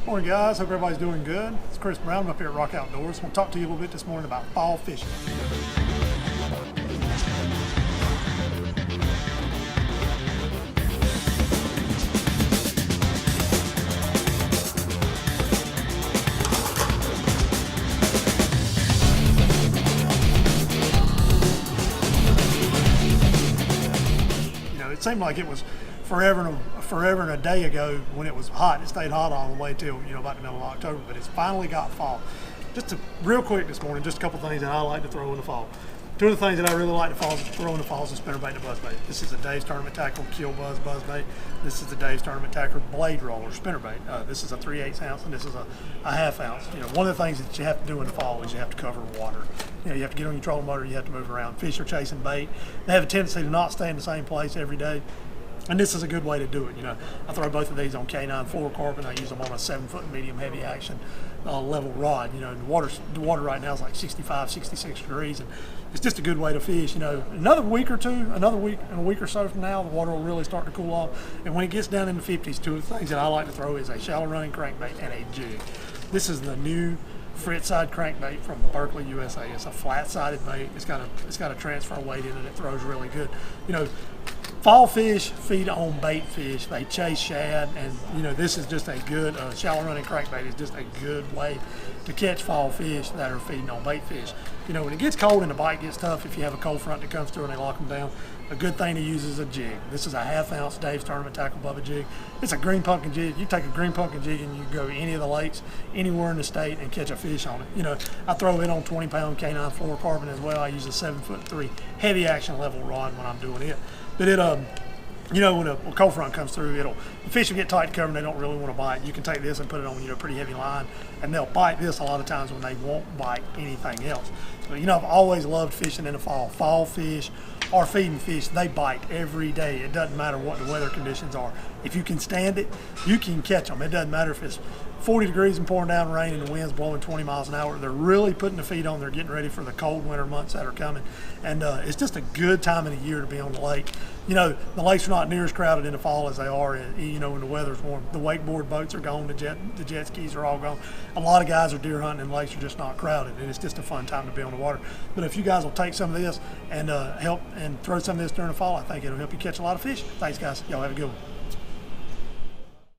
Morning guys, hope everybody's doing good. It's Chris Brown. I'm up here at Rock Outdoors. I want to talk to you a little bit this morning about fall fishing. It seemed like it was forever and a day ago when it was hot. It stayed hot all the way till about the middle of October, but it's finally got fall. Real quick this morning, just a couple things that I like to throw in the fall. Two of the things that I really like to throw in the fall is a spinnerbait and a buzzbait. This is a Dave's Tournament Tackle Kill Buzz buzzbait. This is the Dave's Tournament Tackle Blade Roller spinnerbait. This is a 3/8 ounce and this is a 1/2 ounce. One of the things that you have to do in the fall is you have to cover water. You have to get on your trolling motor, you have to move around. Fish are chasing bait. They have a tendency to not stay in the same place every day. And this is a good way to do it. I throw both of these on K9 fluorocarbon. I use them on a 7-foot medium heavy action level rod. The water right now is like 65, 66 degrees, and it's just a good way to fish. Another week and a week or so from now, the water will really start to cool off. And when it gets down in the 50s, two of the things that I like to throw is a shallow running crankbait and a jig. This is the new Frittside crankbait from Berkeley, USA. It's a flat-sided bait. It's got a transfer weight in it. It throws really good. Fall fish feed on bait fish. They chase shad, and this is just a good shallow running crankbait is just a good way to catch fall fish that are feeding on bait fish. When it gets cold and the bite gets tough, if you have a cold front that comes through and they lock them down, a good thing to use is a jig. This is a 1/2 ounce Dave's Tournament Tackle Bubba jig. It's a green pumpkin jig. You take a green pumpkin jig and you go to any of the lakes anywhere in the state and catch a fish on it. I throw it on 20-pound K9 fluorocarbon as well. I use a 7'3" heavy action level rod when I'm doing it. But when a cold front comes through, the fish will get tight to cover and they don't really want to bite. You can take this and put it on a pretty heavy line, and they'll bite this a lot of times when they won't bite anything else. So I've always loved fishing in the fall. Fall fish or feeding fish, they bite every day. It doesn't matter what the weather conditions are. If you can stand it, you can catch them. It doesn't matter if it's 40 degrees and pouring down rain and the wind's blowing 20 miles an hour. They're really putting the feet on. They're getting ready for the cold winter months that are coming. And it's just a good time of the year to be on the lake. The lakes are not near as crowded in the fall as they are when the weather's warm. The wakeboard boats are gone. The jet skis are all gone. A lot of guys are deer hunting and lakes are just not crowded. And it's just a fun time to be on the water. But if you guys will take some of this and help and throw some of this during the fall, I think it'll help you catch a lot of fish. Thanks, guys. Y'all have a good one.